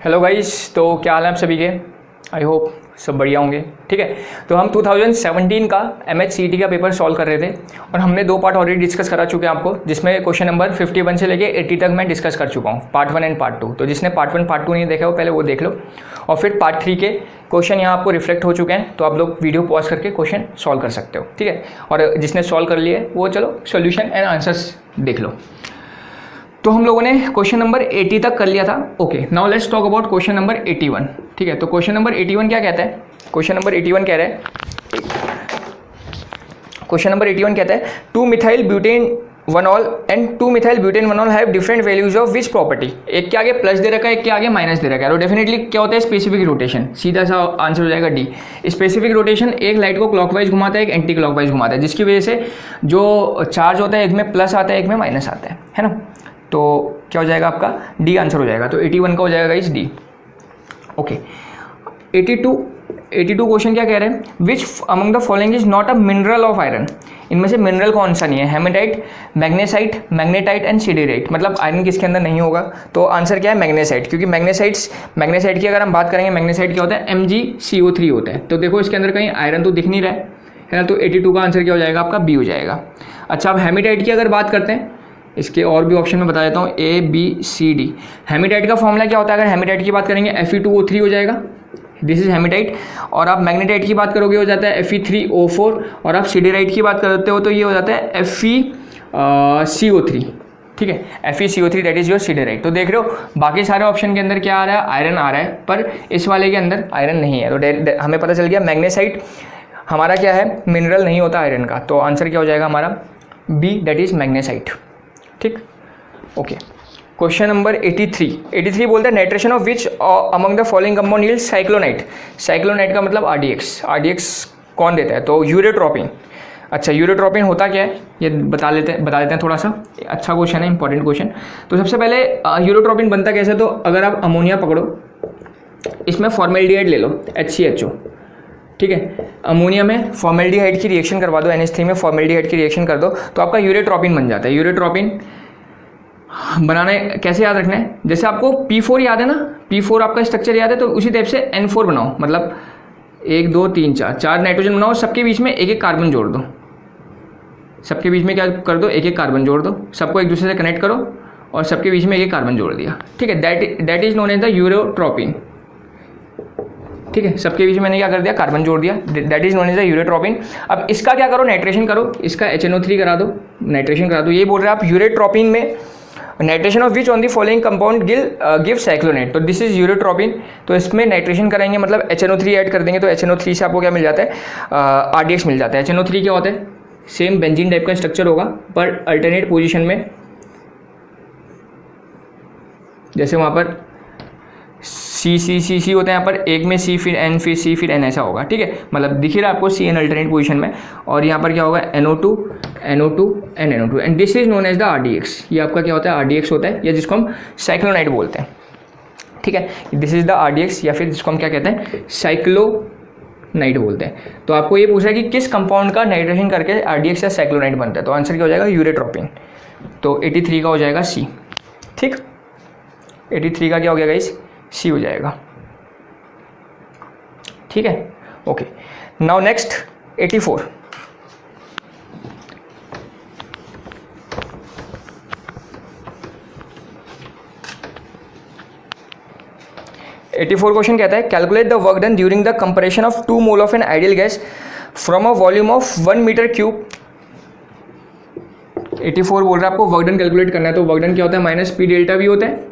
Hello guys, तो क्या हाल है आप सभी के। आई होप सब बढ़िया होंगे। ठीक है, तो हम 2017 का MHCET का पेपर सॉल्व कर रहे थे और हमने दो पार्ट ऑलरेडी डिस्कस करा चुके हैं आपको, जिसमें क्वेश्चन नंबर 51 से लेके 80 तक मैं डिस्कस कर चुका हूँ, पार्ट 1 एंड पार्ट 2। तो जिसने पार्ट 1 पार्ट 2 नहीं देखा वो पहले वो देख लो, और फिर पार्ट 3 के क्वेश्चन यहाँ आपको रिफ्लेक्ट हो चुके हैं, तो आप लोग वीडियो पॉज करके क्वेश्चन सॉल्व कर सकते हो। ठीक है, और जिसने सॉल्व कर लिए वो चलो सोल्यूशन एंड आंसर्स देख लो। तो हम लोगों ने क्वेश्चन नंबर 80 तक कर लिया था। Okay, now let's talk about question number 81। ठीक है, तो क्वेश्चन नंबर 81 क्या कहता है। क्वेश्चन नंबर 81 कह रहा है, क्वेश्चन नंबर 81 कहता है 2 methyl butane one ol and 2 methyl butane one ol have different values of which property. एक के आगे प्लस दे रखा है, एक के आगे माइनस दे रखा है। तो डेफिनेटली क्या होता है, स्पेसिफिक रोटेशन। सीधा सा आंसर हो जाएगा डी। स्पेसिफिक रोटेशन एक लाइट को क्लॉकवाइज घुमाता है, एक एंटी क्लॉकवाइज घुमाता है, जिसकी वजह से जो चार्ज होता है एक में प्लस आता है, एक में माइनस आता है ना। तो क्या हो जाएगा आपका, डी आंसर हो जाएगा। तो 81 का हो जाएगा इस डी। ओके, 82 क्वेश्चन क्या कह रहे हैं, which among the following is not a mineral of iron. इनमें से मिनरल कौन सा नहीं है, hematite, magnesite, magnetite and siderite. मतलब आयरन किसके अंदर नहीं होगा, तो आंसर क्या है, मैग्नेसाइट। क्योंकि मैग्नेसाइट की अगर हम बात करेंगे, मैग्नेसाइट क्या होता है, MgCO3 होता है। तो देखो इसके अंदर कहीं आयरन तो दिख नहीं रहा है ना, तो 82 का आंसर क्या हो जाएगा आपका, बी हो जाएगा। अच्छा, अब हेमेटाइट की अगर बात करते हैं, इसके और भी ऑप्शन में बता देता हूँ, ABCD। हेमेटाइट का फॉर्मूला क्या होता है, अगर हेमेटाइट की बात करेंगे Fe2O3 हो जाएगा, दिस इज हेमेटाइट। और आप मैग्नेटाइट की बात करोगे हो जाता है Fe3O4, और आप सिडेराइट की बात करते हो तो ये हो जाता है FeCO3। ठीक है, FeCO3 that is your siderite. तो देख रहे हो बाकी सारे ऑप्शन के अंदर क्या आ रहा है, आयरन आ रहा है, पर इस वाले के अंदर आयरन नहीं है। तो हमें पता चल गया मैग्नेसाइट हमारा क्या है, मिनरल नहीं होता आयरन का। तो आंसर क्या हो जाएगा हमारा, बी दैट इज मैग्नेसाइट। ठीक, ओके। क्वेश्चन नंबर 83 बोलते हैं nitration of which among the following compound yield cyclonite. Cyclonite का मतलब RDX कौन देता है, तो यूरेट्रोपिन। अच्छा, यूरेट्रोपिन होता क्या है ये बता देते हैं थोड़ा सा। अच्छा क्वेश्चन है, इंपॉर्टेंट क्वेश्चन। तो सबसे पहले यूरेट्रोपिन बनता कैसे, तो अगर आप अमोनिया पकड़ो, इसमें फॉर्मेल्डिहाइड ले लो, HCHO। ठीक है, अमोनिया में फॉर्मेल्डिहाइड की रिएक्शन करवा दो, NH3 में फॉर्मेल्डिहाइड की रिएक्शन कर दो, तो आपका यूरेट्रोपिन बन जाता है। यूरेट्रोपिन बनाना कैसे याद रखना है, जैसे आपको P4 याद है ना, P4 आपका स्ट्रक्चर याद है, तो उसी टाइप से N4 बनाओ। मतलब 1 2 3 4 नाइट्रोजन बनाओ, सबके बीच में एक एक कार्बन जोड़ दो। सबके बीच में क्या कर दो, एक एक कार्बन जोड़ दो, सबको एक दूसरे से कनेक्ट करो और सबके बीच में एक एक कार्बन जोड़ दिया। ठीक है, that is known as the urotropine. ठीक है, सबके बीच में मैंने क्या कर दिया, कार्बन जोड़ दिया, that is known as the urotropine. अब इसका क्या करो, नाइट्रेशन करो, इसका HNO3 करा दो, नाइट्रेशन करा दो। ये बोल रहे हैं आप यूरेट्रोपिन में nitration of which on the following compound give cyclonite. तो दिस इज यूरेट्रोपिन। तो इसमें नाइट्रेशन कराएंगे मतलब HNO3 ऐड कर देंगे, तो HNO3 से आपको क्या मिल जाता है, RDX मिल जाता है। HNO3 क्या होता है, सेम बेंजीन टाइप का स्ट्रक्चर होगा, पर अल्टरनेट पोजिशन में। जैसे वहाँ पर C होता है, यहाँ पर एक में C फिर N फिर C फिर N ऐसा होगा। ठीक है, मतलब दिख रहा है आपको CN अल्टरनेट पोजीशन में, और यहाँ पर क्या होगा, NO2 and NO2 and this is known as the RDX। ये आपका क्या होता है, RDX होता है, या जिसको हम साइक्लोनाइट बोलते हैं। ठीक है, दिस इज द RDX, या फिर जिसको हम क्या कहते हैं, साइक्लोनाइट बोलते हैं। तो आपको ये पूछा है कि किस कंपाउंड का नाइट्रेशन करके RDX या साइक्लोनाइट बनता है, तो आंसर क्या हो जाएगा, यूरेट्रोपिन। तो 83 का हो जाएगा C। ठीक, 83 का क्या हो गया गाइस, C हो जाएगा। ठीक है, ओके। Now next 84। क्वेश्चन कहता है calculate the work done during the compression of 2 mole of an ideal gas from a volume of 1 metre cube. 84 बोल रहा है आपको वर्क डन कैलकुलेट करना है, तो वर्क डन क्या होता है, -P डेल्टा V होता है,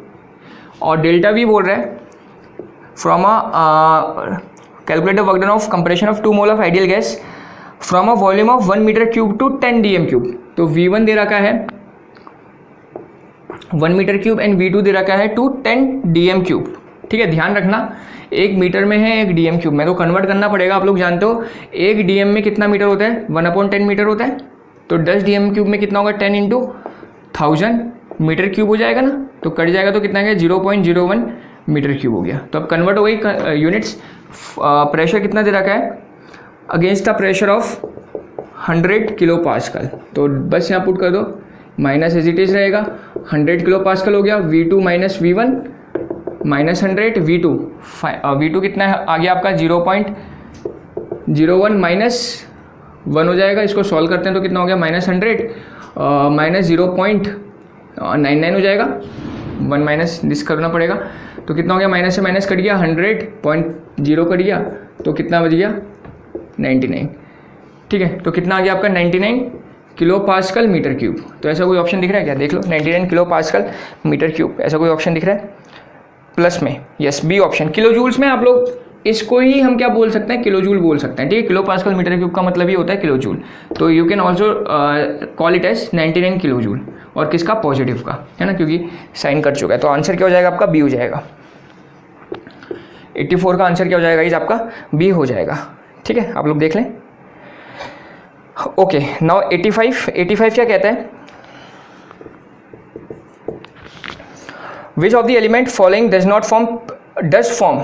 और डेल्टा V बोल रहा है from calculate the work done of compression of 2 mole of ideal gas from a volume of 1 metre cube to 10 dm cube. तो V1 दे रखा है 1 मीटर क्यूब एंड V2 दे रखा है टू 10 dm क्यूब। ठीक है, ध्यान रखना 1 मीटर में है, 1 dm क्यूब में, तो कन्वर्ट करना पड़ेगा। आप लोग जानते हो 1 dm में कितना मीटर होता है, 1/10 मीटर होता है। तो 10 dm क्यूब में कितना होगा, 10 × 1000 मीटर क्यूब हो जाएगा ना, तो कट जाएगा तो कितना है, 0.01 मीटर क्यूब हो गया। तो अब कन्वर्ट हो गई यूनिट्स। प्रेशर कितना दे रखा है, against the pressure of 100 kilo pascal. तो बस यहाँ पुट कर दो, माइनस एज इट इज रहेगा, 100 किलो पास्कल हो गया, V2 - V1 -100 V2 V2 कितना है आ गया आपका 0.01 -1 हो जाएगा। इसको सॉल्व करते हैं तो कितना हो गया -100 -0.99 हो जाएगा। 1 माइनस दिस करना पड़ेगा तो कितना हो गया, माइनस से माइनस कट गया, 100.0 कट गया तो कितना बच गया 99। ठीक है, तो कितना आ गया आपका 99 किलो पास्कल मीटर क्यूब। तो ऐसा कोई ऑप्शन दिख रहा है क्या, देख लो 99 किलो पास्कल मीटर क्यूब, ऐसा कोई ऑप्शन दिख रहा है प्लस में? Yes, B option. Kilo joules में आप लोग इसको ही हम क्या बोल सकते हैं, किलो जूल बोल सकते हैं। ठीक है, किलो पास्कल मीटर क्यूब का मतलब ही होता है किलो जूल। तो you can also call it as 99 kilo joule. और किसका, पॉजिटिव का, है ना, क्योंकि साइन कट चुका है। तो आंसर क्या हो जाएगा आपका, बी हो जाएगा। 84 का आंसर क्या हो जाएगा इस आपका, बी हो जाएगा। ठीक है, आप लोग देख लें। ओके, नाउ 85 क्या कहता है, विच of the element following does form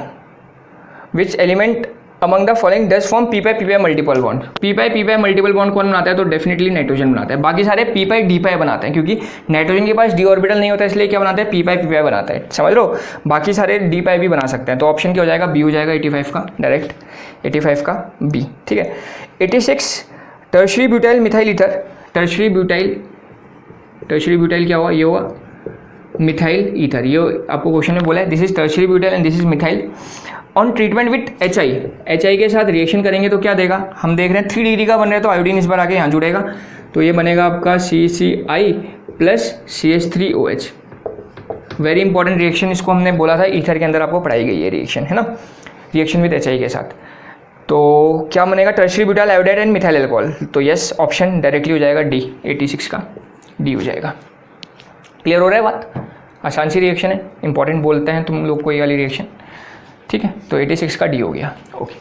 which element among the following does form P pi multiple bond. P pi multiple bond कौन बनाता है, तो डेफिनेटली नाइट्रोजन बनाता है। बाकी सारे पी पाई डी पाई बनाते हैं, क्योंकि नाइट्रोजन के पास डी ऑर्बिटल नहीं होता, इसलिए क्या बनाते हैं, पी पाई बनाता है। समझ लो, बाकी सारे डी पाई भी बना सकते हैं। तो ऑप्शन क्या हो जाएगा, बी हो जाएगा 85 का, डायरेक्ट 85 का बी। ठीक है, 86 tertiary butyl methyl ether. Tertiary butyl क्या हुआ, ये हुआ मिथाइल ईथर। ये आपको क्वेश्चन में बोला है, this is tertiary butyl and this is methyl. On treatment with HI के साथ रिएक्शन करेंगे तो क्या देगा, हम देख रहे हैं 3 डिग्री का बन रहा है, तो आयोडीन इस बार आके यहाँ जुड़ेगा, तो ये बनेगा आपका CCI plus CH3OH। Very important reaction, इसको हमने बोला था ईथर के अंदर आपको पढ़ाई गई है रिएक्शन, है ना, रिएक्शन विथ HI के साथ। तो क्या बनेगा, tertiary butyl iodide and methyl alcohol. तो यस, ऑप्शन डायरेक्टली हो जाएगा डी, 86 का डी हो जाएगा। क्लियर हो रहा है बात, आसान सी रिएक्शन है, इंपॉर्टेंट बोलते हैं तुम लोग को ये वाली रिएक्शन। ठीक है, तो 86 का डी हो गया। Okay,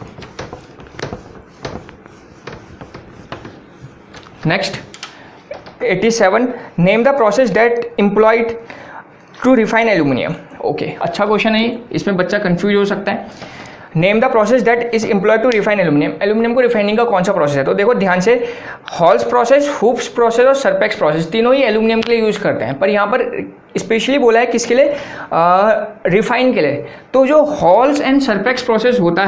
next 87, name the process that employed to refine aluminium. Okay, अच्छा क्वेश्चन है ये, इसमें बच्चा कंफ्यूज हो सकता है। Name the process that is employed to refine aluminium. Aluminium को रिफाइनिंग का कौन सा प्रोसेस है, तो देखो ध्यान से, हॉल्स प्रोसेस, हुप्स प्रोसेस और सरपेक्स प्रोसेस, तीनों ही एल्यूमिनियम के लिए यूज़ करते हैं, पर यहाँ पर स्पेशली बोला है किसके लिए, रिफाइन के लिए। तो जो हॉल्स एंड सरपेक्स प्रोसेस होता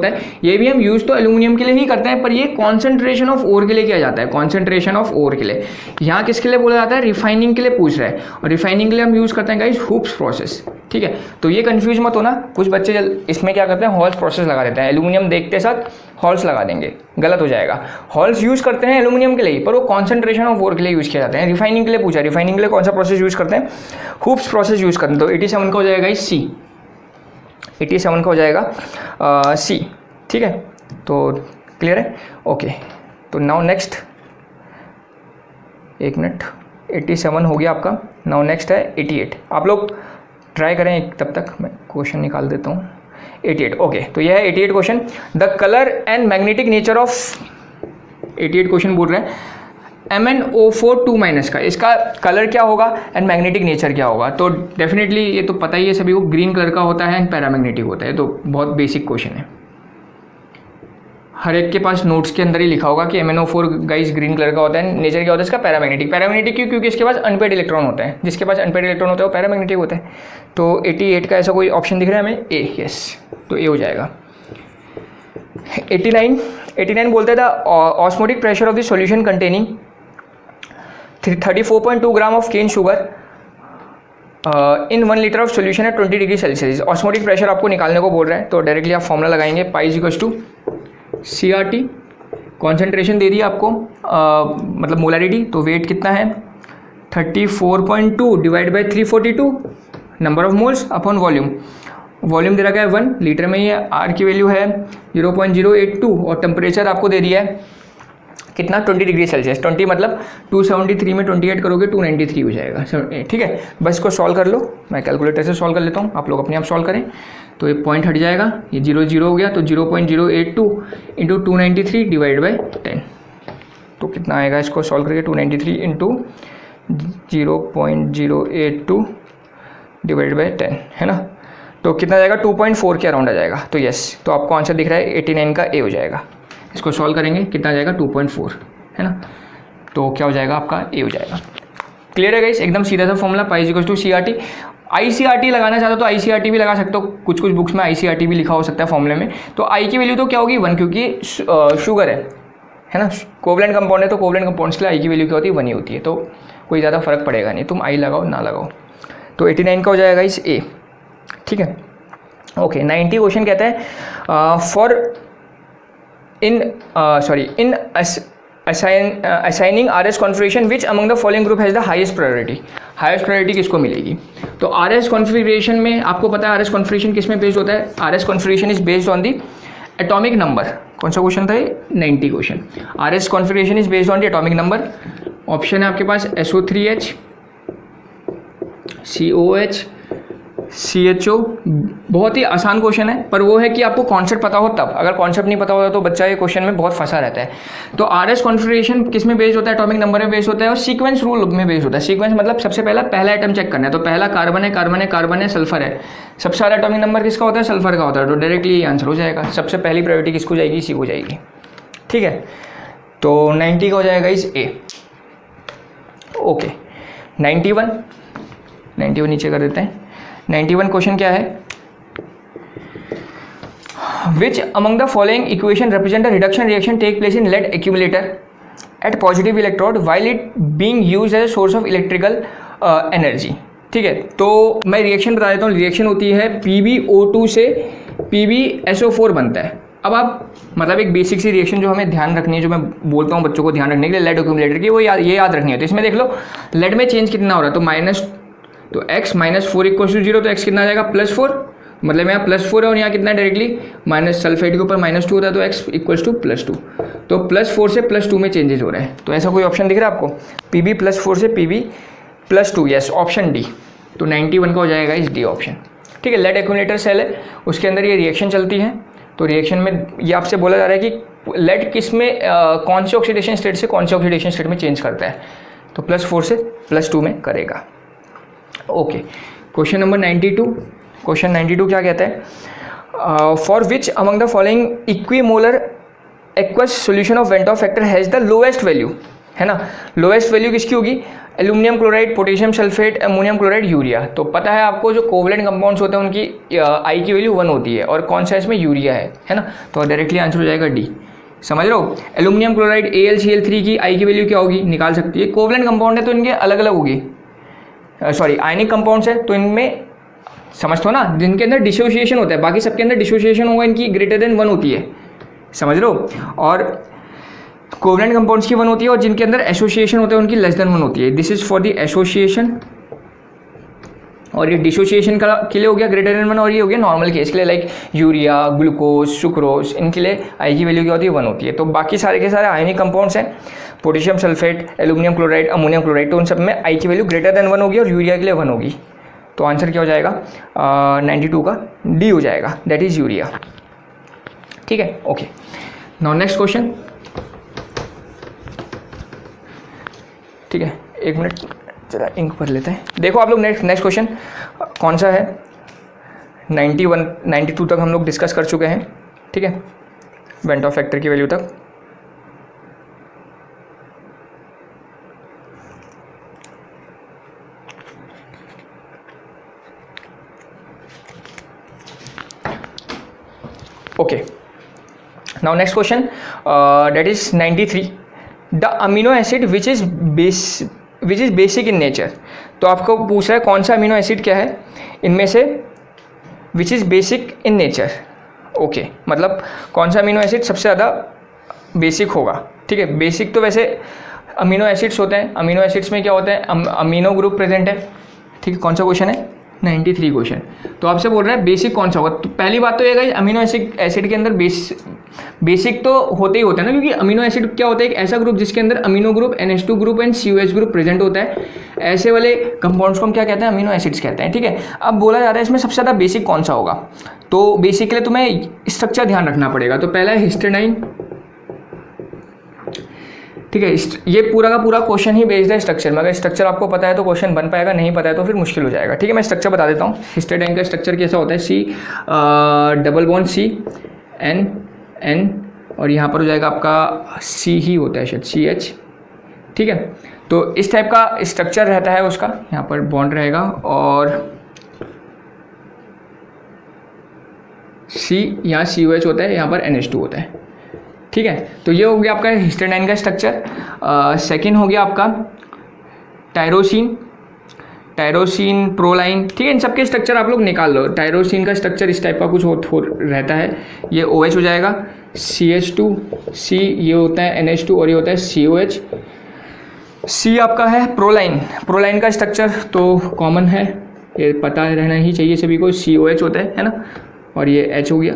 है, ये भी हम यूज़ तो एल्यूमिनियम के लिए ही करते हैं, पर ये कॉन्सेंट्रेशन ऑफ ओर के लिए किया जाता है, कॉन्सेंट्रेशन ऑफ ओर के लिए। यहाँ किसके लिए बोला जाता है, रिफाइनिंग के लिए पूछ रहा है, और रिफाइनिंग के लिए हम यूज़ करते हैं गाइस हुप्स प्रोसेस। ठीक है, तो ये कंफ्यूज मत होना, कुछ बच्चे इसमें क्या करते हैं, हॉल्स प्रोसेस लगा देते हैं, एल्यूमिनियम देखते साथ हॉल्स लगा देंगे, गलत हो जाएगा। हॉल्स यूज़ करते हैं एल्यूमिनियम के लिए, पर वो कॉन्सेंट्रेशन ऑफ ओर के लिए यूज़ किया जाते हैं। रिफाइनिंग के लिए पूछा, रिफाइनिंग के लिए कौन सा प्रोसेस यूज़ करते हैं, हुप्स प्रोसेस यूज़ करते हैं। तो 87 का हो जाएगा सी, 87 का हो जाएगा सी। ठीक है, तो क्लियर है। ओके, तो नाउ नेक्स्ट, एक मिनट, 87 हो गया आपका। नाउ नेक्स्ट है 88। आप लोग ट्राई करें, तब तक मैं क्वेश्चन निकाल देता हूँ। 88, ओके, तो यह है 88 question. The colour and magnetic nature of, 88 question बोल रहे हैं MnO4 2- का, इसका कलर क्या होगा एंड मैग्नेटिक नेचर क्या होगा। तो डेफिनेटली ये तो पता ही है सभी को, ग्रीन कलर का होता है एंड पैरामैग्नेटिक होता है। तो बहुत बेसिक क्वेश्चन है, हर एक के पास नोट्स के अंदर ही लिखा होगा कि MnO4 गाइस ग्रीन कलर का होता है, नेचर क्या होता है इसका, पैरामैग्नेटिक। पैरामैग्नेटिक क्यों, क्योंकि इसके पास अनपेड इलेक्ट्रॉन होता है, जिसके पास अनपेड इलेक्ट्रॉन होता है वो पैरामैग्नेटिक होता है। तो 88 का ऐसा कोई ऑप्शन दिख रहा है हमें, ए, यस, तो ए हो जाएगा। 89 बोलते हैं the osmotic pressure of the solution containing 34.2 gram of cane sugar in 1 litre of solution है 20 डिग्री सेल्सियस। ऑस्मोटिक प्रेशर आपको निकालने को बोल रहा है, तो डायरेक्टली आप फॉर्मूला लगाएंगे, pi equals to CRT, concentration दे दी आपको, मतलब मोलरिटी, तो वेट कितना है 34.2 divide by 342, number of moles upon volume. Volume दे रखा है 1 लीटर में, ये R की वैल्यू है 0.082 और टेम्परेचर आपको दे दिया है कितना 20 डिग्री सेल्सियस। 20 मतलब 273 में 28 करोगे 293 हो जाएगा। ठीक है, बस इसको सॉल्व कर लो, मैं कैलकुलेटर से सॉल्व कर लेता हूँ, आप लोग अपने आप सॉल्व करें। तो ये पॉइंट हट जाएगा, ये 0 हो गया, तो 0.082 इंटू 293 डिवाइड बाई 10, तो कितना आएगा इसको सॉल्व करके, 293 इंटू 0.082 डिवाइड बाई 10, है ना, तो कितना जाएगा 2.4 के अराउंड आ जाएगा। तो यस, तो आपको आंसर दिख रहा है 89 का ए हो जाएगा। इसको सॉल्व करेंगे कितना जाएगा 2.4, है ना, तो क्या हो जाएगा आपका ए हो जाएगा। क्लियर है गाइस, एकदम सीधा सा formula, pi equals to CRT। ICRT लगाना चाहते हो तो ICRT भी लगा सकते हो, कुछ कुछ बुक्स में ICRT भी लिखा हो सकता है फॉर्मूले में। तो आई की वैल्यू तो क्या होगी 1, क्योंकि शुगर है ना, कोवलेंट कंपाउंड है, तो कोवलेंट कंपाउंड्स के लिए आई की वैल्यू क्या होती है 1 ही होती है, तो कोई ज़्यादा फर्क पड़ेगा नहीं, तुम आई लगाओ ना लगाओ। तो 89 का हो जाएगा इस ए, ठीक है। ओके 90 क्वेश्चन कहता है for in assigning RS configuration which among the following group has the highest priority, highest priority किसको मिलेगी। तो RS कॉन्फ़िगरेशन में आपको पता है RS कॉन्फ़िगरेशन किस में बेस्ड होता है, RS configuration is based on the atomic number. कौन सा क्वेश्चन था ये 90 question. RS configuration is based on the atomic number. Option है आपके पास SO3H, COH, CHO। बहुत ही आसान क्वेश्चन है, पर वो है कि आपको कॉन्सेप्ट पता हो तब, अगर कॉन्सेप्ट नहीं पता होता तो बच्चा ये क्वेश्चन में बहुत फंसा रहता है। तो RS कॉन्फ़िगरेशन किस में बेस्ड होता है, एटॉमिक नंबर में बेस्ड होता है और सीक्वेंस रूल में बेस्ड होता है। सीक्वेंस मतलब सबसे पहला आइटम चेक करना है, तो पहला कार्बन है, कार्बन है, कार्बन है, सल्फर है, सबसे सारा एटॉमिक नंबर किसका होता है, सल्फर का होता है, तो डायरेक्टली ये आंसर हो जाएगा। सबसे पहली प्रायोरिटी किसको जाएगी, इसी को जाएगी, ठीक है। तो 90 का हो जाएगा इस ए। ओके 91 नीचे कर देते हैं। 91 क्वेश्चन क्या है, which among the following equation represent a reduction reaction take place in lead accumulator at positive electrode while it being used as a source of electrical energy, ठीक है। तो मैं रिएक्शन बता देता हूँ। रिएक्शन होती है PbO2 से PbSO4 बनता है। अब आप मतलब एक बेसिक सी रिएक्शन जो हमें ध्यान रखनी है, जो मैं बोलता हूँ बच्चों को ध्यान रखने के लिए लेड एक्यूमुलेटर की, वो ये याद रखनी है। तो इसमें देख लो लेड में चेंज कितना हो रहा है, तो x -4 = 0, तो x कितना आ जाएगा +4, मतलब यहाँ +4 है और यहाँ कितना डायरेक्टली माइनस, सल्फेट के ऊपर -2 होता है तो x = +2, तो +4 से +2 में चेंजेस हो रहे हैं। तो ऐसा कोई ऑप्शन दिख रहा है आपको, Pb +4 से Pb +2, यस ऑप्शन डी। तो 91 का हो जाएगा इस डी ऑप्शन, ठीक है। लेड एक्यूमुलेटर सेल है, उसके अंदर ये रिएक्शन चलती है। तो रिएक्शन में ये आपसे बोला जा रहा है कि लेड किस में कौन से ऑक्सीडेशन स्टेट से कौन से ऑक्सीडेशन स्टेट में चेंज करता है, तो +4 से +2 में करेगा। Okay question number 92। क्वेश्चन 92 क्या कहता है, for which among the following equimolar aqueous solution of went of factor has the lowest value, है ना। लोएस्ट वैल्यू किसकी होगी, aluminium chloride, potassium sulphate, ammonium chloride, urea. तो पता है आपको जो कोवलेंट कंपाउंड्स होते हैं उनकी आई की वैल्यू 1 होती है, और कौन सा इसमें यूरिया है ना। तो डायरेक्टली आंसर हो जाएगा डी। समझ रहे हो, एल्यूमिनियम क्लोराइड AlCl3 की आई की वैल्यू क्या होगी, निकाल सकती है। कोवलेंट कंपाउंड है तो इनके अलग अलग होगी, सॉरी आयनिक कंपाउंड्स है तो इनमें समझते हो ना, जिनके अंदर डिसोसिएशन होता है, बाकी सबके अंदर डिसोसिएशन होगा, इनकी >1 होती है, समझ लो। और कोवलेंट कंपाउंड्स की 1 होती है, और जिनके अंदर एसोसिएशन होता है उनकी <1 होती है। This is for the association, और ये डिसोसिएशन के लिए हो गया >1, और ये हो गया नॉर्मल केस के लिए, लाइक यूरिया, ग्लूकोज, सुक्रोज, इनके लिए आई की वैल्यू क्या होती है 1 होती है। तो बाकी सारे के सारे आयनिक कंपाउंड्स हैं, potassium sulphate, aluminium chloride, ammonium chloride, तो उन सब में आई की वैल्यू >1 होगी, और यूरिया के लिए 1 होगी। तो आंसर क्या हो जाएगा 92 का डी हो जाएगा, दैट इज यूरिया, ठीक है। ओके नाउ नेक्स्ट क्वेश्चन, ठीक है, 1 मिनट जरा इंक भर लेते हैं। देखो आप लोग नेक्स्ट क्वेश्चन कौन सा है, 91 92 तक हम लोग डिस्कस कर चुके हैं, ठीक है, वेंट ऑफ फैक्टर की वैल्यू तक। Okay, now next question, that is 93, the amino acid which is basic in nature। तो आपको पूछ रहा है कौन सा अमीनो एसिड क्या है इनमें से which is basic in nature। Okay मतलब कौन सा अमीनो एसिड सबसे ज़्यादा बेसिक होगा, ठीक है। बेसिक तो वैसे अमीनो एसिड्स होते हैं, अमीनो एसिड्स में क्या होता है, अमीनो ग्रुप प्रेजेंट है, ठीक है। कौन सा क्वेश्चन है 93 क्वेश्चन। तो आपसे बोल रहा है बेसिक कौन सा होगा। तो पहली बात तो ये है अमीनो एसिड के अंदर बेसिक तो होते ही होता है ना, क्योंकि अमीनो एसिड क्या होता है, एक ऐसा ग्रुप जिसके अंदर amino group, NH2 group and COH group present होता है। ऐसे वाले कंपाउंड्स को हम क्या कहते हैं, अमीनो एसिड्स कहते हैं, ठीक है। अब बोला जा रहा है इसमें सबसे ज़्यादा बेसिक कौन सा होगा। तो बेसिक के लिए तुम्हें स्ट्रक्चर ध्यान रखना पड़ेगा। तो पहला है हिस्टिडाइन, ठीक है। ये पूरा का पूरा क्वेश्चन ही बेस्ड है स्ट्रक्चर में। अगर स्ट्रक्चर आपको पता है तो क्वेश्चन बन पाएगा, नहीं पता है तो फिर मुश्किल हो जाएगा, ठीक है। मैं स्ट्रक्चर बता देता हूँ। हिस्टिडाइन का स्ट्रक्चर कैसा होता है, C double bond C N और यहाँ पर हो जाएगा आपका C ही होता है शायद CH, ठीक है। तो इस टाइप का स्ट्रक्चर रहता है उसका, यहाँ पर बॉन्ड रहेगा और सी यहाँ COH होता है, यहाँ पर NH2 होता है। ठीक है, तो ये हो गया आपका हिस्टिडाइन का स्ट्रक्चर। सेकेंड हो गया आपका टायरोसिन, प्रोलाइन। ठीक है, इन सबके स्ट्रक्चर आप लोग निकाल लो। टायरोसिन का स्ट्रक्चर इस टाइप का कुछ हो रहता है, ये OH हो जाएगा, CH2, C ये होता है NH2 और ये होता है COH। C आपका है प्रोलाइन का स्ट्रक्चर तो कॉमन है, ये पता रहना ही चाहिए सभी को, COH होता है ना, और ये H हो गया।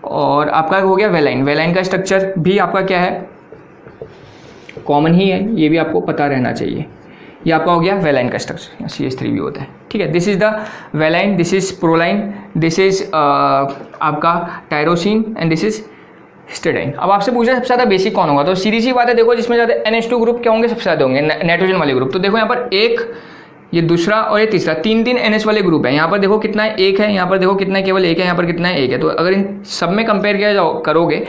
और आपका हो गया वेलाइन का स्ट्रक्चर भी आपका क्या है, कॉमन ही है, ये भी आपको पता रहना चाहिए। ये आपका हो गया वेलाइन का स्ट्रक्चर, CH3 भी होता है। ठीक है, this is the valine, this is proline, this is आपका tyrosine and this is histidine. अब आपसे पूछा सबसे ज़्यादा बेसिक कौन होगा, तो सीधी सी बात है, देखो जिसमें ज़्यादा NH2 ग्रुप क्या होंगे, सबसे ज़्यादा होंगे नाइट्रोजन वाले ग्रुप। तो देखो यहाँ पर एक, ये दूसरा और ये तीसरा, तीन NH वाले ग्रुप है। यहाँ पर देखो कितना है, एक है, यहाँ पर देखो कितना है, केवल एक है, यहाँ पर कितना है, एक है। तो अगर इन सब में कंपेयर किया करोगे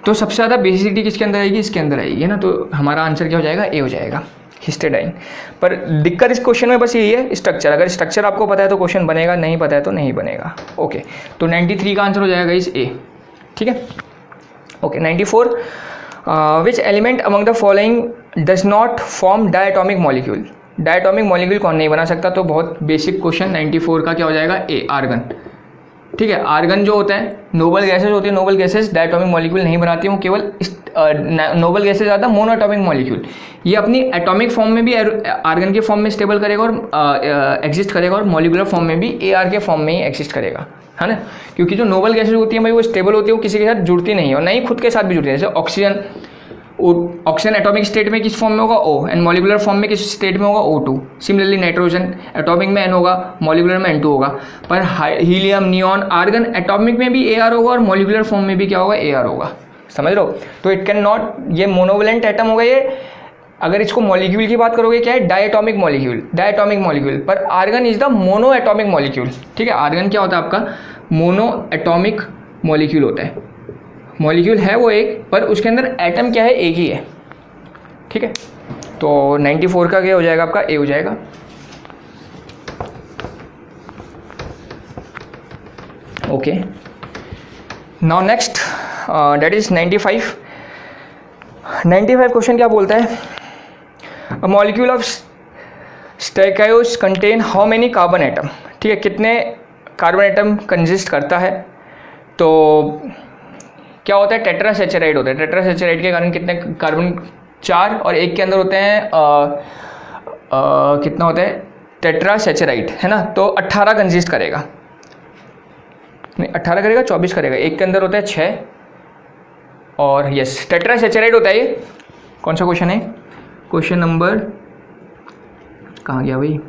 तो सबसे ज़्यादा बेसिसिटी किसके अंदर आएगी, इसके अंदर आएगी, है ना। तो हमारा आंसर क्या हो जाएगा, ए हो जाएगा, हिस्टिडाइन। पर दिक्कत इस क्वेश्चन में बस यही है, स्ट्रक्चर। अगर स्ट्रक्चर आपको पता है तो क्वेश्चन बनेगा, नहीं पता है तो नहीं बनेगा। ओके, तो 93 का आंसर हो जाएगा इस ए। ठीक है, okay. 94, which element among the following does not form diatomic molecule. Diatomic molecule कौन नहीं बना सकता, तो बहुत बेसिक क्वेश्चन। 94 का क्या हो जाएगा, ए, आर्गन। ठीक है, आर्गन जो होता है, नोबल गैसेज होती है, नोबल गैसेज डायटोमिक मॉलिक्यूल नहीं बनाती हैं, वो केवल नोबल गैसेज ज़्यादा मोनोएटॉमिक मॉलिक्यूल। ये अपनी एटॉमिक फॉर्म में भी आर्गन के फॉर्म में स्टेबल करेगा और एग्जिस्ट करेगा, और मॉलिकुलर फॉर्म में भी AR के फॉर्म में ही एग्जिस्ट करेगा, है ना। क्योंकि जो नोबल गैसेज होती है भाई, वो स्टेबल होती है, वो किसी के साथ जुड़ती नहीं है और ना ही खुद के साथ भी जुड़ती है। जैसे ऑक्सीजन एटॉमिक स्टेट में किस फॉर्म में होगा, O, एंड मॉलिकुलर फॉर्म में किस स्टेट में होगा, O2। सिमिलरली नाइट्रोजन एटॉमिक में N होगा, मॉलिकुलर में N2 होगा। पर हीलियम, नियॉन, आर्गन एटॉमिक में भी AR होगा और मॉलिकुलर फॉर्म में भी क्या होगा, AR होगा। समझ रहे हो। तो इट कैन नॉट, ये मोनोवेलेंट एटम होगा ये। अगर इसको मॉलिक्यूल की बात करोगे, क्या है, डायटोमिक मॉलिक्यूल। पर argon is the mono atomic molecule. ठीक है, आर्गन क्या होता है आपका, मोनो एटॉमिक मॉलिक्यूल होता है। मॉलिक्यूल है वो एक, पर उसके अंदर एटम क्या है, एक ही है। ठीक है, तो 94 का क्या हो जाएगा आपका, ए हो जाएगा। Okay, now next that is 95 question क्या बोलता है, a molecule of stachyose contain how many carbon atom. ठीक है, कितने कार्बन एटम कंसिस्ट करता है। तो क्या होता है, टेट्रासेचराइड होता है। टेट्रासेचराइड के कारण कितने कार्बन, 4, और एक के अंदर होते हैं कितना होता है, टेट्रासेचराइड, है ना। तो 18 कंसिस्ट करेगा, नहीं 18 करेगा, 24 करेगा। एक के अंदर होता है 6, और यस टेट्रासेचराइड होता है ये। कौन सा क्वेश्चन है, क्वेश्चन नंबर कहाँ गया भाई,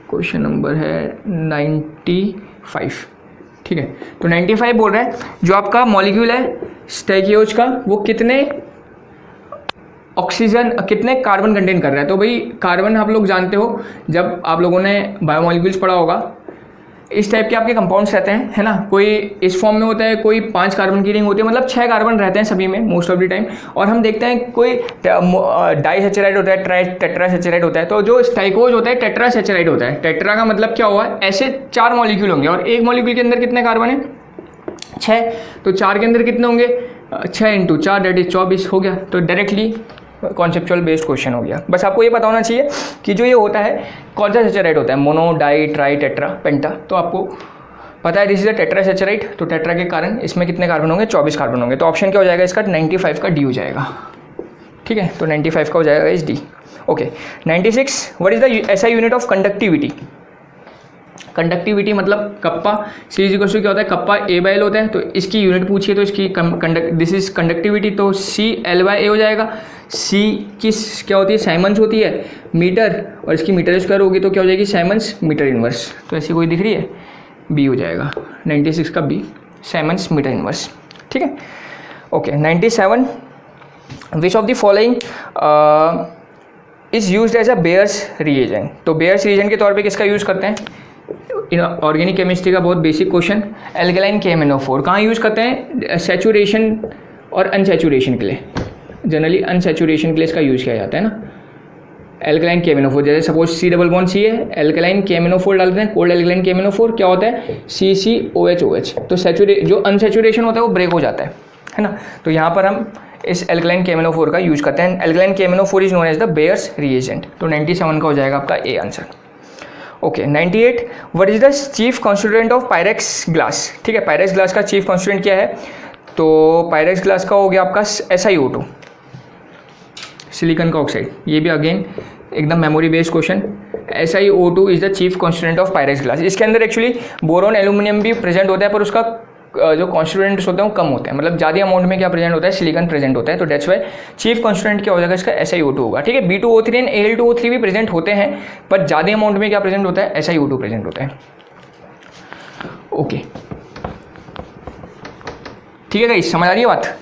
क्वेश्चन नंबर है 95। ठीक है, तो 95 बोल रहा है, जो आपका मॉलिक्यूल है स्टेकियोज का, वो कितने ऑक्सीजन, कितने कार्बन कंटेन कर रहा है। तो भाई कार्बन आप लोग जानते हो, जब आप लोगों ने बायोमॉलिक्यूल्स पढ़ा होगा, इस टाइप के आपके कंपाउंड्स रहते हैं, है ना। कोई इस फॉर्म में होता है, कोई 5 कार्बन की रिंग होती है, मतलब 6 कार्बन रहते हैं सभी में मोस्ट ऑफ द टाइम। और हम देखते हैं कोई डाइसेचराइड होता है, टेट्रासेचराइड होता है। तो जो स्टाइकोज होता है टेट्रासेचराइड होता है। टेट्रा का मतलब क्या हुआ, ऐसे 4 मॉलिक्यूल होंगे, और एक मॉलिक्यूल के अंदर कितने कार्बन है, 6। तो 4 के अंदर कितने होंगे, 6 × 4 दैट इज 24 हो गया। तो डायरेक्टली कॉन्सेप्चुअल बेस्ड क्वेश्चन हो गया। बस आपको ये पता होना चाहिए कि जो ये होता है कौन सा सेचराइड होता है, मोनो, डाई, ट्राई, टेट्रा, पेंटा। तो आपको पता है दिस इज अ टेट्रासेचराइड। तो टेट्रा के कारण इसमें कितने कार्बन होंगे, 24 कार्बन होंगे। तो ऑप्शन क्या हो जाएगा इसका, 95 का डी हो जाएगा। ठीक है, तो 95 का हो जाएगा इस D. Okay, 96, what is the SI unit of conductivity. Conductivity मतलब kappa, C is equal to क्या होता है, कप्पा A/L होता है। तो इसकी यूनिट पूछिए तो इसकी दिस इज कंडक्टिविटी, तो CL/A हो जाएगा। C किस क्या होती है, साइमंस होती है, मीटर, और इसकी मीटर स्क्वायर होगी तो क्या हो जाएगी, साइमंस मीटर इनवर्स। तो ऐसी कोई दिख रही है, बी हो जाएगा 96 का बी, साइमंस मीटर इनवर्स। ठीक है, okay. 97, which of the following is used as a Baeyer's reagent. तो बेयर्स रिएजेंट के तौर पे किसका यूज़ करते हैं, ऑर्गेनिक केमिस्ट्री का बहुत बेसिक क्वेश्चन, एल्कलाइन KMnO4 कहाँ यूज़ करते हैं, सैचुरेशन और अनसैचुरेशन के लिए। जनरली अनसैचुरेशन के लिए इसका यूज़ किया जाता है ना, एल्कलाइन KMnO4, जैसे suppose C double bond C है, एल्कलाइन KMnO4 डालते हैं, कोल्ड एल्कलाइन KMnO4 क्या होता है CCOH, तो जो अनसेचुरेशन होता है वो ब्रेक हो जाता है ना। तो यहाँ पर हम इस एल्कलाइन KMnO4 का यूज करते हैं। Alkaline KMnO4 is known as the Baeyer's reagent. तो 97 का हो जाएगा आपका A answer. Okay 98, what is the chief constituent of Pyrex glass. ठीक है, पायरेक्स ग्लास का चीफ कॉन्स्टिट्यूएंट क्या है, तो पायरेक्स ग्लास का हो गया आपका SiO2, सिलिकॉन का ऑक्साइड। ये भी अगेन एकदम memory based question. SiO2 is the chief constituent of Pyrex glass. इसके अंदर एक्चुअली बोरोन एल्यूमिनियम भी प्रेजेंट होता है, पर उसका जो कॉन्स्टिट्यूएंट्स होते हैं वो कम होते हैं, मतलब ज़्यादा अमाउंट में क्या प्रेजेंट होता है, सिलिकॉन प्रेजेंट होता है। तो डेट्स वाई चीफ कॉन्स्टिट्यूएंट क्या हो जाएगा इसका SiO2 होगा। ठीक है, B2O3 एंड Al2O3 भी प्रेजेंट होते हैं, पर ज़्यादा अमाउंट में क्या प्रेजेंट होता है, SiO2 प्रेजेंट होता है। ओके ठीक है गाइस, समझ आ रही है बात।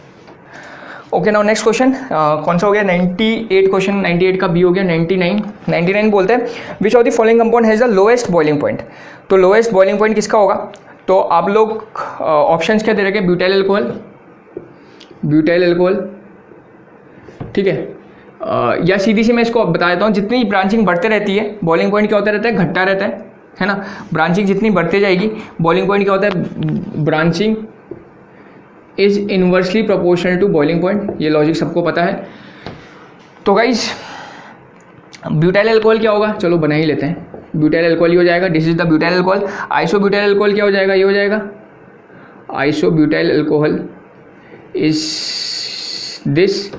ओके नाउ नेक्स्ट क्वेश्चन कौन सा हो गया, 98 क्वेश्चन। 98 का बी हो गया। 99 बोलते हैं विच of the following compound has the lowest boiling point. तो लोएस्ट बॉइलिंग पॉइंट किसका होगा, तो आप लोग ऑप्शंस क्या दे रखे, ब्यूटाइल अल्कोहल, ठीक है, या सीधी सी मैं इसको बता देता हूँ, जितनी ब्रांचिंग बढ़ते रहती है बॉइलिंग पॉइंट क्या होता रहता है, घटता रहता है ना। ब्रांचिंग जितनी बढ़ती जाएगी बॉइलिंग पॉइंट क्या होता है, branching is inversely proportional to boiling point. ये लॉजिक सबको पता है। तो गाइज ब्यूटाइल अल्कोहल क्या होगा, चलो बना ही लेते हैं। ब्यूटाइल अल्कोहल हो जाएगा, this is the butyl alcohol. Isobutyl alcohol क्या हो जाएगा, ये हो जाएगा आइसोब्यूटाइल अल्कोहल इज दिस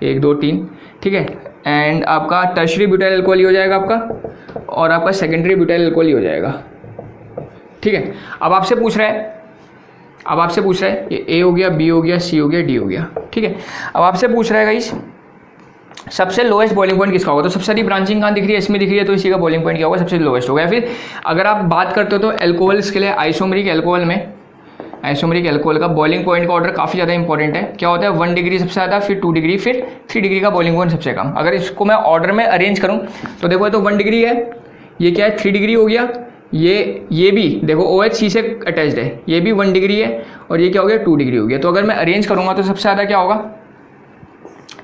1 2 3, ठीक है। एंड आपका टर्शरी ब्यूटाइल अल्कोहल हो जाएगा आपका, और आपका सेकेंडरी ब्यूटाइल अल्कोहल हो जाएगा, ठीक है। अब आपसे पूछ रहा है ये ए हो गया, बी हो गया, सी हो गया, डी हो गया, ठीक है। अब आपसे पूछ रहा है गाइस सबसे लोएस्ट बॉइलिंग पॉइंट किसका होगा, तो सबसे सारी ब्रांचिंग कहाँ दिख रही है, इसमें दिख रही है, तो इसी का बॉइलिंग पॉइंट क्या होगा, सबसे लोएस्ट होगा। या फिर अगर आप बात करते हो तो एल्कोहल्स के लिए आइसोमरिक एल्कोहल का बॉइलिंग पॉइंट का ऑर्डर काफ़ी ज़्यादा इंपॉर्टेंट है। क्या होता है, 1 डिग्री सबसे ज़्यादा, फिर 2 डिग्री, फिर 3 डिग्री का बॉइलिंग पॉइंट सबसे कम। अगर इसको मैं ऑर्डर में अरेंज करूँ तो देखो, तो 1 डिग्री है, ये क्या है 3 डिग्री हो गया, ये भी देखो OHC से अटैच्ड है, ये भी 1 डिग्री है, और ये क्या हो गया 2 डिग्री हो गया। तो अगर मैं अरेंज करूँगा तो सबसे ज़्यादा क्या होगा,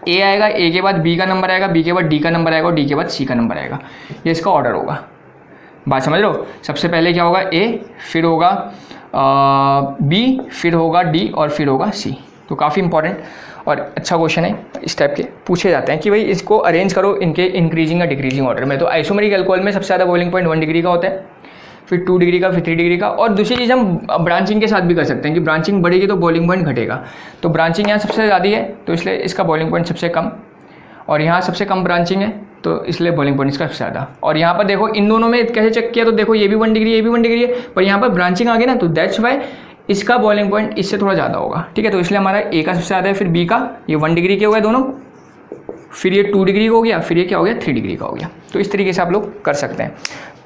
ए आएगा, ए के बाद बी का नंबर आएगा, बी के बाद डी का नंबर आएगा, और डी के बाद सी का नंबर आएगा। ये इसका ऑर्डर होगा, बात समझ लो। सबसे पहले क्या होगा ए, फिर होगा बी, फिर होगा डी, और फिर होगा सी। तो काफ़ी इंपॉर्टेंट और अच्छा क्वेश्चन है, इस टाइप के पूछे जाते हैं कि भाई इसको अरेंज करो इनके इंक्रीजिंग या डिक्रीजिंग ऑर्डर में। तो आइसोमेरिक अल्कोहल में सबसे ज़्यादा बॉइलिंग पॉइंट 1 डिग्री का होता है, फिर 2 डिग्री का, फिर 3 डिग्री का। और दूसरी चीज़ हम ब्रांचिंग के साथ भी कर सकते हैं कि ब्रांचिंग बढ़ेगी तो बॉइलिंग पॉइंट घटेगा। तो ब्रांचिंग यहाँ सबसे ज़्यादा है तो इसलिए इसका बॉइलिंग पॉइंट सबसे कम, और यहाँ सबसे कम ब्रांचिंग है तो इसलिए बॉइलिंग पॉइंट इसका सबसे ज़्यादा। और यहाँ पर देखो इन दोनों में कैसे चेक किया, तो देखो ये भी 1 डिग्री, ये भी 1 डिग्री है, पर यहाँ पर ब्रांचिंग आ गई ना, तो दैट्स वाई इसका बॉइलिंग पॉइंट इससे थोड़ा ज़्यादा होगा, ठीक है। तो इसलिए हमारा ए का सबसे ज़्यादा है, फिर बी का, ये 1 डिग्री के हो गए दोनों, फिर ये 2 डिग्री का हो गया, फिर ये क्या हो गया 3 डिग्री का हो गया। तो इस तरीके से आप लोग कर सकते हैं।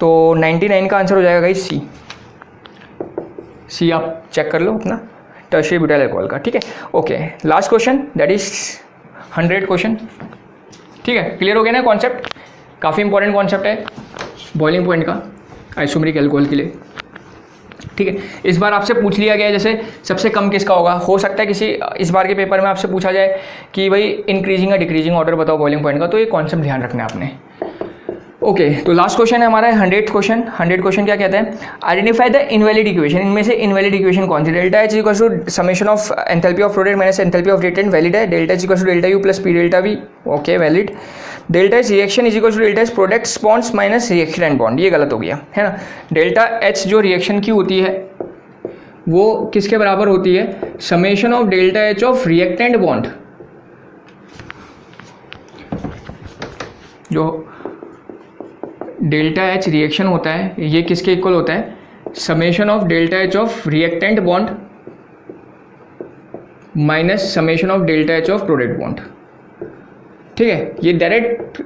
तो 99 का आंसर हो जाएगा गाइस सी आप चेक कर लो अपना टर्शियरी ब्यूटाइल अल्कोहल का, ठीक है। Okay last question, that is 100 question, ठीक है। क्लियर हो गया ना कॉन्सेप्ट, काफ़ी इंपॉर्टेंट कॉन्सेप्ट है बॉइलिंग पॉइंट का आइसोमेरिक अल्कोहल के लिए, ठीक है। इस बार आपसे पूछ लिया गया है जैसे सबसे कम किसका होगा, हो सकता है किसी इस बार के पेपर में आपसे पूछा जाए कि भाई इंक्रीजिंग या डिक्रीजिंग ऑर्डर बताओ बॉइलिंग पॉइंट का, तो ये कॉन्सेप्ट ध्यान रखना है आपने। ओके तो लास्ट क्वेश्चन है हमारा 100 क्वेश्चन। 100 क्वेश्चन क्या कहते हैं, आइडेंटिफाई द इनवैलिड इक्वेशन। इनमें से इनवैलिड इक्वेशन कौन सी, delta H equal to summation of enthalpy of product minus enthalpy of reactant, valid है। Delta H equal to delta U plus P delta V, okay valid. Delta H reaction is equal to delta H product स्पॉन्स minus reactant bond, ये गलत हो गया है ना। Delta H जो reaction की होती है वो किसके बराबर होती है, summation of delta H of reactant bond, जो डेल्टा एच रिएक्शन होता है ये किसके इक्वल होता है, summation of delta H of reactant bond minus summation of delta H of product bond, ठीक है। ये डायरेक्ट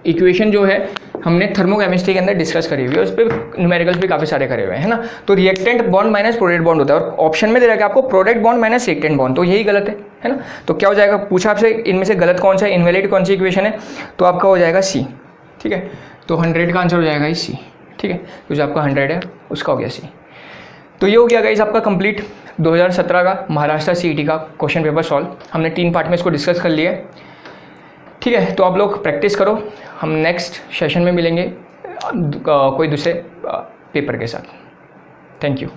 इक्वेशन जो है हमने थर्मोकेमिस्ट्री के अंदर डिस्कस करी हुई है, उस पर न्यूमेरिकल्स भी काफ़ी सारे करे हुए हैं, है ना। तो reactant bond minus product bond होता है, और ऑप्शन में दे रखा है आपको product bond minus reactant bond, तो यही गलत है ना। तो क्या हो जाएगा, पूछा आपसे इनमें से गलत कौन सा है, इनवैलिड कौन सी इक्वेशन है, तो आपका हो जाएगा सी, ठीक है। तो 100 का आंसर हो जाएगा सी, ठीक है। तो जो आपका 100 है उसका हो गया सी। तो ये हो गया गाइस आपका कंप्लीट 2017 का महाराष्ट्र CET का क्वेश्चन पेपर सॉल्व। हमने 3 पार्ट में इसको डिस्कस कर लिया है। ठीक है, तो आप लोग प्रैक्टिस करो, हम नेक्स्ट सेशन में मिलेंगे कोई दूसरे पेपर के साथ। Thank you.